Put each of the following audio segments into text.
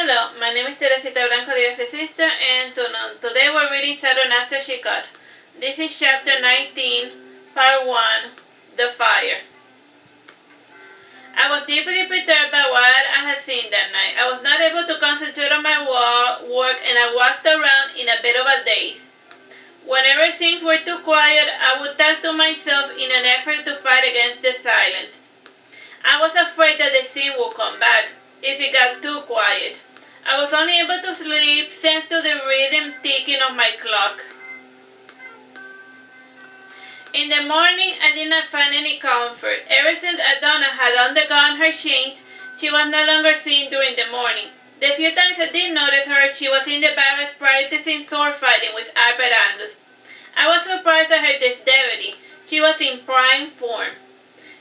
Hello, my name is Teresita Blanco, Dios' sister, and today we're reading Saturnastra, Chicot. This is chapter 19, part 1, The Fire. I was deeply perturbed by what I had seen that night. I was not able to concentrate on my work, and I walked around in a bit of a daze. Whenever things were too quiet, I would talk to myself in an effort to fight against the silence. I was afraid that the scene would come back if it got too quiet. I was only able to sleep thanks to the rhythm ticking of my clock. In the morning, I did not find any comfort. Ever since Aldona had undergone her change, she was no longer seen during the morning. The few times I did notice her, she was in the barracks practicing sword fighting with Amberaldus. I was surprised at her dexterity. She was in prime form.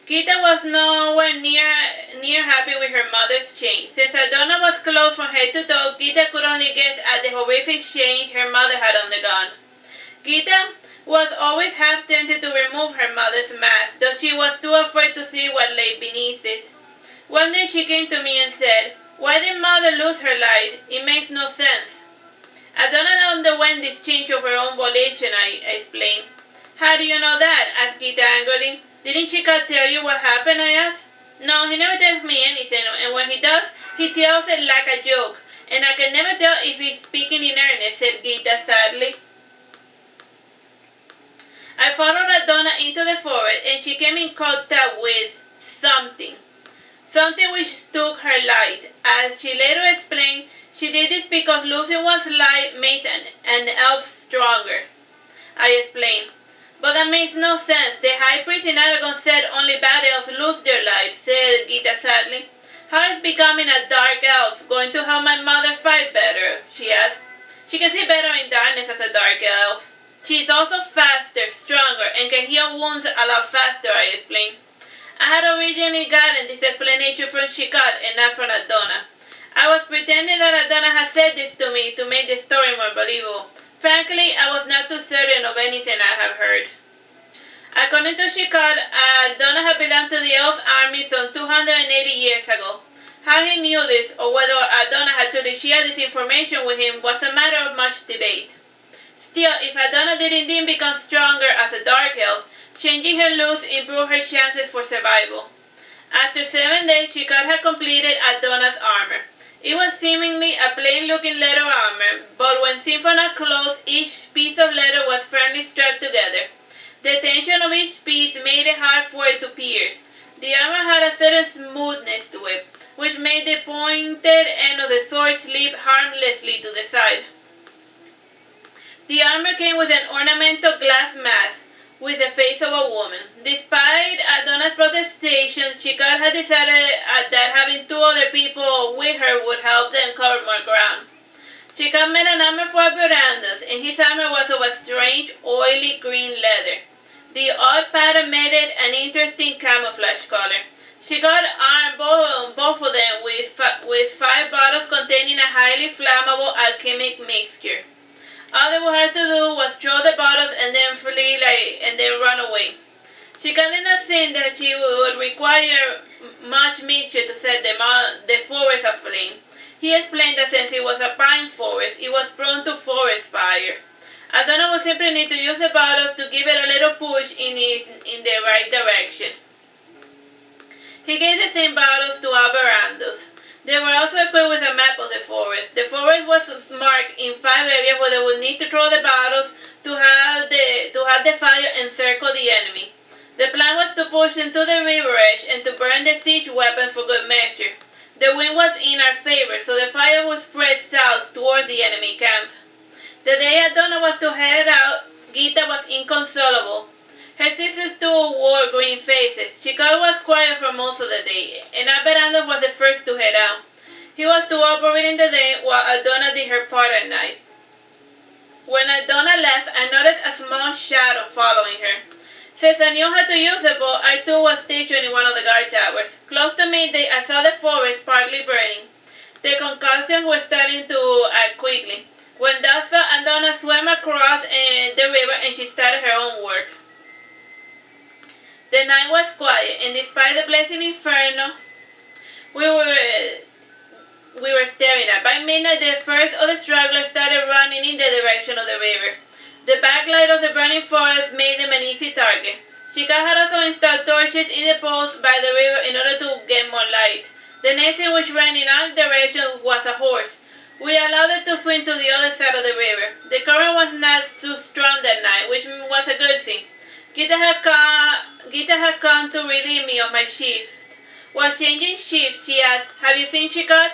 Gytha was nowhere near happy with her mother's change. Since Aldona was clothed from head to toe, Gytha could only guess at the horrific change her mother had undergone. Gytha was always half tempted to remove her mother's mask, though she was too afraid to see what lay beneath it. One day she came to me and said, "Why did mother lose her light? It makes no sense." Aldona underwent this change of her own volition, I explained. "How do you know that?" asked Gytha angrily. "Didn't Chicot tell you what happened?" I asked. "No, he never tells me anything, and when he does, he tells it like a joke, and I can never tell if he's speaking in earnest," said Gytha sadly. I followed Aldona into the forest, and she came in contact with something which took her light. As she later explained, she did this because losing one's light makes an elf stronger. I explained. "But that makes no sense. The high priest in Undergone said only bad elves lose their light," said Gytha sadly. "How is becoming a dark elf going to help my mother fight better?" she asked. "She can see better in darkness as a dark elf. She is also faster, stronger, and can heal wounds a lot faster," I explained. I had originally gotten this explanation from Chicot and not from Aldona. I was pretending that Aldona had said this to me to make the story more believable. Frankly, I was not too certain of anything I had heard. According to Chicot, Aldona had belonged to the elf army some 280 years ago. How he knew this, or whether Aldona had truly shared this information with him, was a matter of much debate. Still, if Aldona did indeed become stronger as a dark elf, changing her looks improved her chances for survival. After 7 days, Chicot had completed Aldona's armor. It was seemingly a plain-looking leather armor, but when seen from up close, each piece of leather was firmly strapped together. The tension of each piece made it hard for it to pierce. The armor had a certain smoothness to it, which made the pointed end of the sword slip harmlessly to the side. The armor came with an ornamental glass mask, with the face of a woman. Despite Aldona's protestations, Chicot had decided that having 2 other people with her would help them cover more ground. Chicot made an armor for Amberaldus, and his armor was of a strange, oily green leather. The odd pattern made it an interesting camouflage color. Chicot armed both of them with 5 bottles containing a highly flammable alchemic mixture. All they would have to do was throw the bottles and then flee and then run away. Chicot did not think that she would require much mixture to set the forest aflame. He explained that since it was a pine forest, it was prone to forest fire. Aldona would simply need to use the bottles to give it a little push in the right direction. He gave the same bottles to Amberaldus. They were also equipped with a map of the forest. The forest was marked in 5 areas where they would need to throw the bottles to have the fire encircle the enemy. The plan was to push into the river edge and to burn the siege weapons for good measure. The wind was in our favor, so the fire would spread south towards the enemy camp. The day Aldona was to head out, Gytha was inconsolable. Her sisters too wore green faces. Chicot was quiet for most of the day, and Amberaldus was the first to head out. He was to operate in the day while Aldona did her part at night. When Aldona left, I noticed a small shadow following her. Since I knew how to use the bow, I too was stationed in one of the guard towers. Close to midday, I saw the forest partly burning. The concussions were starting to act quickly. When dusk fell, Aldona swam across the river and she started her own work. The night was quiet, and despite the blazing inferno, we were we were staring at. By midnight, the first of the stragglers started running in the direction of the river. The backlight of the burning forest made them an easy target. Chicot had also installed torches in the posts by the river in order to get more light. The next thing which ran in our direction was a horse. We allowed it to swim to the other side of the river. The current was not too strong that night, which was a good thing. Gytha had come to relieve me of my shift. While changing shifts, she asked, "Have you seen Chicot?"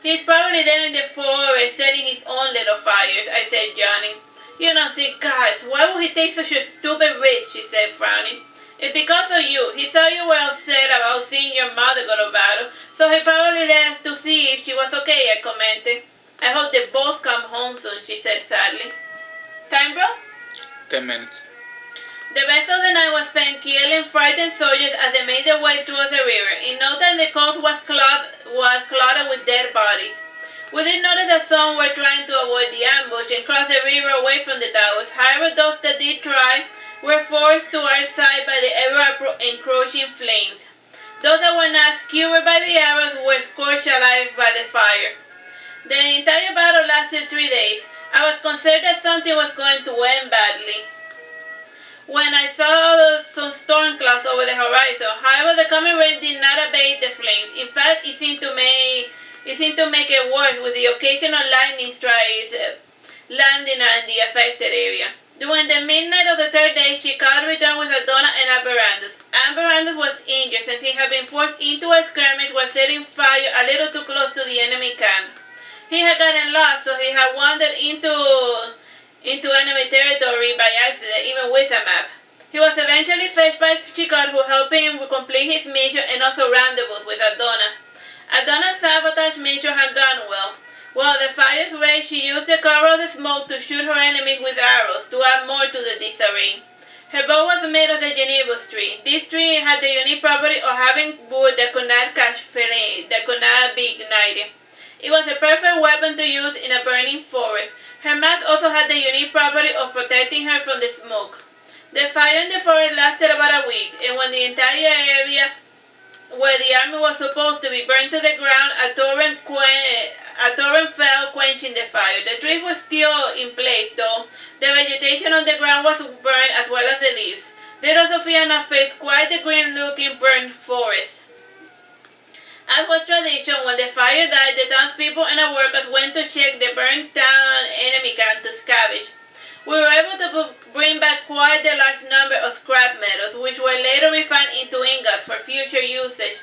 "He's probably there in the forest, setting his own little fires," I said, yawning. "You don't think, guys, why would he take such a stupid risk?" she said, frowning. "It's because of you. He saw you were upset about seeing your mother go to battle, so he probably left to see if she was okay," I commented. "I hope they both come home soon," she said sadly. Time, bro? 10 minutes. The rest of the night was spent killing frightened soldiers as they made their way towards the river. In no time, the coast was cluttered with dead bodies. We did notice that some were trying to avoid the ambush and cross the river away from the towers. However, those that did try were forced to our side by the ever-encroaching flames. Those that were not skewered by the arrows were scorched alive by the fire. The entire battle lasted 3 days. I was concerned that something was going to end badly when I saw some storm clouds over the horizon. However, the coming rain did not abate the flames. In fact, it seemed to make it worse, with the occasional lightning strikes landing in the affected area. During the midnight of the 3rd day, Chicot returned with Aldona and Amberaldus. Amberaldus was injured since he had been forced into a skirmish while setting fire a little too close to the enemy camp. He had gotten lost, so he had wandered into enemy territory by accident, even with a map. He was eventually fetched by Chicot, who helped him complete his mission and also rendezvous with Aldona. Aldona's sabotage mission had gone well. While the fires raged, she used the cover of the smoke to shoot her enemies with arrows to add more to the disarray. Her bow was made of the Genibus tree. This tree had the unique property of having wood that could not catch flame, that could not be ignited. It was a perfect weapon to use in a burning forest. Her mask also had the unique property of protecting her from the smoke. The fire in the forest lasted about a week, and when the entire area where the army was supposed to be burned to the ground, a torrent fell, quenching the fire. The trees were still in place, though. The vegetation on the ground was burned as well as the leaves. Little Sophia now faced quite the green-looking burnt forest. As was tradition, when the fire died, the townspeople and our workers went to check the burnt-down enemy camp to scavenge. We were able to bring back quite a large number of scrap metals, which were later refined into ingots for future usage.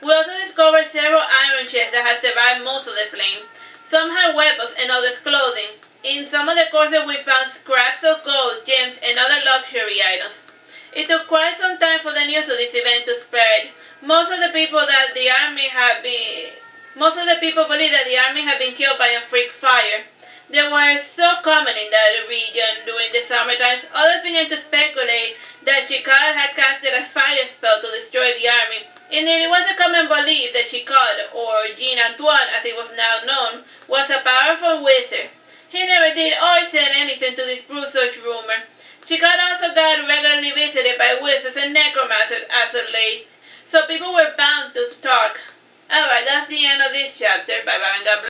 We also discovered several iron chests that had survived most of the flame. Some had weapons and others clothing. In some of the courses we found scraps of gold, gems, and other luxury items. It took quite some time for the news of this event to spread. Most of the people believed that the army had been killed by a freak fire. They were so common in that region during the summer times. Others began to speculate that Chicot had casted a fire spell to destroy the army. Indeed, it was a common belief that Chicot, or Jean Antoine as he was now known, was a powerful wizard. He never did or said anything to disprove such rumor. Chicot also got regularly visited by wizards and necromancers as of late, so people were bound to talk. Alright, that's the end of this chapter. Bye bye and God bless.